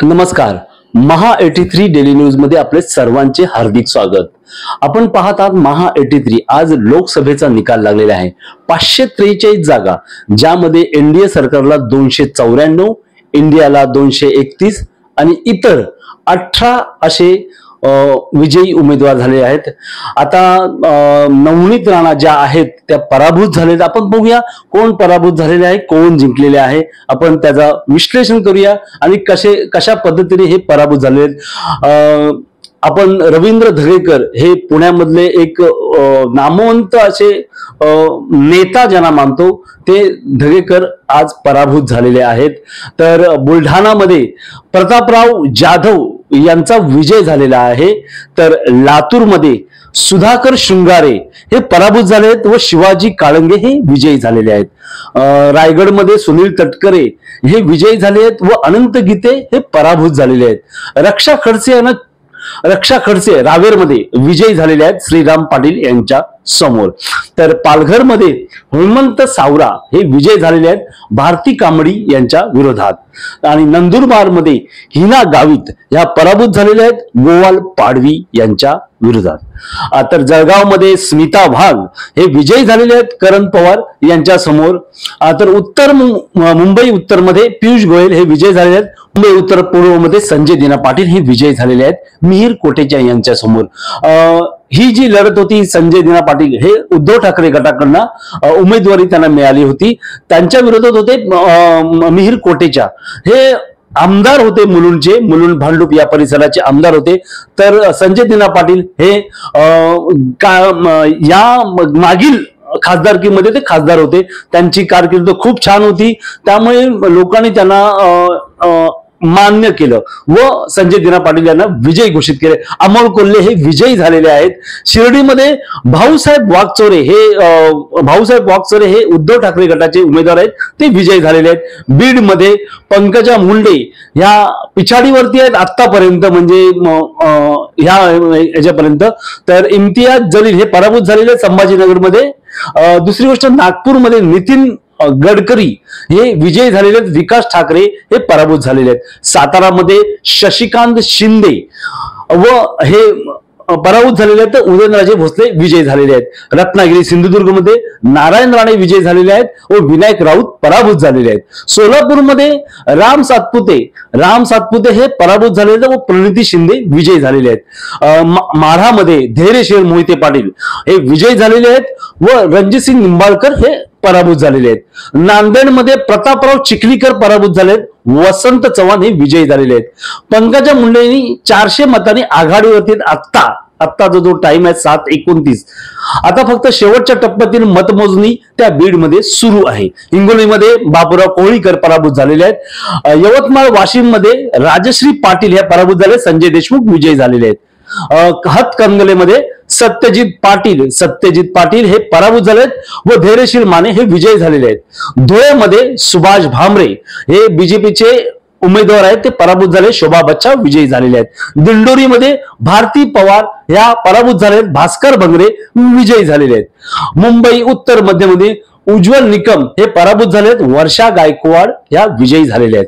नमस्कार. महा 83 daily news मध्ये आपले सर्वांचे हार्दिक स्वागत. आपण पाहत आहात महा 83. आज लोकसभेचा निकाल लागलेला आहे. 543 जागा, ज्यामध्ये एनडीए सरकारला 294, इंडियाला 231 आणि इतर 18 असे विजयी उमेदवार झाले आहेत. आता नवनीत राणा ज्या आहेत त्या पराभूत झालेल्या. आपण बघूया कोण पराभूत झालेले आहे, कोण जिंकलेले आहे. आपण त्याचा विश्लेषण करूया आणि कशा पद्धतीने हे पराभूत झाले आहेत. आपण रवींद्र धगेकर हे पुण्यामधले एक नामवंत असे नेता ज्यांना मानतो, ते धगेकर आज पराभूत झालेले आहेत. तर बुलढाणामध्ये प्रतापराव जाधव यांचा विजय झालेला आहे. तर लातूरमध्ये सुधाकर शृंगारे हे पराभूत झाले आहेत व शिवाजी काळंगे हे विजयी झालेले आहेत. रायगडमध्ये सुनील तटकरे हे विजयी झाले आहेत व अनंत गीते हे पराभूत झालेले आहेत. रक्षा खडसे रावेरमध्ये विजयी झालेले आहेत श्रीराम पाटील यांच्या समोर. तर पालघरमध्ये हेमंत सावरा हे विजय झालेले आहेत भारती कांबडी यांच्या विरोधात. आणि नंदुरबारमध्ये हिना गावित या पराभूत झालेल्या आहेत गोवाल पाडवी यांच्या विरोधात. तर जळगावमध्ये स्मिता वाघ हे विजयी झालेले आहेत करण पवार यांच्या समोर. तर मुंबई उत्तर मध्ये पियुष गोयल हे विजय झालेले आहेत. मुंबई उत्तर पूर्व मध्ये संजय दिना पाटील हे विजयी झालेले आहेत मिहीर कोटेचा यांच्या समोर. ही जी लढत होती, संजय दिना पाटील हे उद्धव ठाकरे गटाकडनं उमेदवारी त्यांना मिळाली होती, त्यांच्या विरोधात होते मिहीर कोटेचा. हे आमदार होते मुलुंडचे, मुलुंड भांडूप या परिसराचे आमदार होते. तर संजय दिना पाटील हे या मागील खासदारकीमध्ये ते खासदार होते. त्यांची कारकीर्द खूप छान होती, त्यामुळे लोकांनी त्यांना मान्य केलं व संजय दिना पाटील यांना विजयी घोषित केले. अमोल कोल्हे हे विजयी झालेले आहेत. शिर्डीमध्ये भाऊसाहेब वागचोरे हे उद्धव ठाकरे गटाचे उमेदवार आहेत, ते विजयी झालेले आहेत. बीडमध्ये पंकजा मुंडे ह्या पिछाडीवरती आहेत आतापर्यंत, म्हणजे ह्याच्यापर्यंत. तर इम्तियाज जलील हे पराभूत झालेले आहेत संभाजीनगरमध्ये. दुसरी गोष्ट, नागपूरमध्ये नितीन गडकरी हे विजयी झालेले आहेत. विकास ठाकरे हे पराभूत झालेले आहेत. सातारामध्ये शशिकांत शिंदे व हे पराभूत झालेले आहेत. उदयनराजे भोसले विजयी झालेले आहेत. रत्नागिरी सिंधुदुर्गमध्ये नारायण राणे विजयी झालेले आहेत व विनायक राऊत पराभूत झालेले आहेत. सोलापूरमध्ये राम सातपुते हे पराभूत झालेले व प्रणिती शिंदे विजयी झालेले आहेत. माढामध्ये धैर्यशील मोहिते पाटील हे विजयी झालेले आहेत व रणजितसिंग निंबाळकर हे पराभूत झालेले आहेत. नांदेडमध्ये प्रतापराव चिखलीकर पराभूत झाले आहेत. वसंत चव्हाण हे विजयी झालेले आहेत. पंकजा मुंडेंनी 400 मतांनी आघाडीवरती आत्ता जो टाइम आहे 7:29. आता फक्त शेवटच्या टप्प्यातील मतमोजणी त्या बीडमध्ये सुरू आहे. हिंगोलीमध्ये बापूराव कोळीकर पराभूत झालेले आहेत. यवतमाळ वाशिममध्ये राजश्री पाटील हे पराभूत झाले. संजय देशमुख विजयी झालेले आहेत. हातकणंगलेमध्ये सत्यजित पाटील हे पराभूत झालेत व धैर्यशील माने हे विजयी झालेले आहेत. धुळेमध्ये सुभाष भामरे हे बीजेपीचे उमेदवार आहेत, ते पराभूत झाले. शोभा बच्चा विजयी झालेले आहेत. दिंडोरीमध्ये भारती पवार ह्या पराभूत झाले आहेत. भास्कर भंगरे विजयी झालेले आहेत. मुंबई उत्तर मध्यमध्ये उज्ज्वल निकम हे पराभूत झाले आहेत. वर्षा गायकवाड ह्या विजयी झालेले आहेत.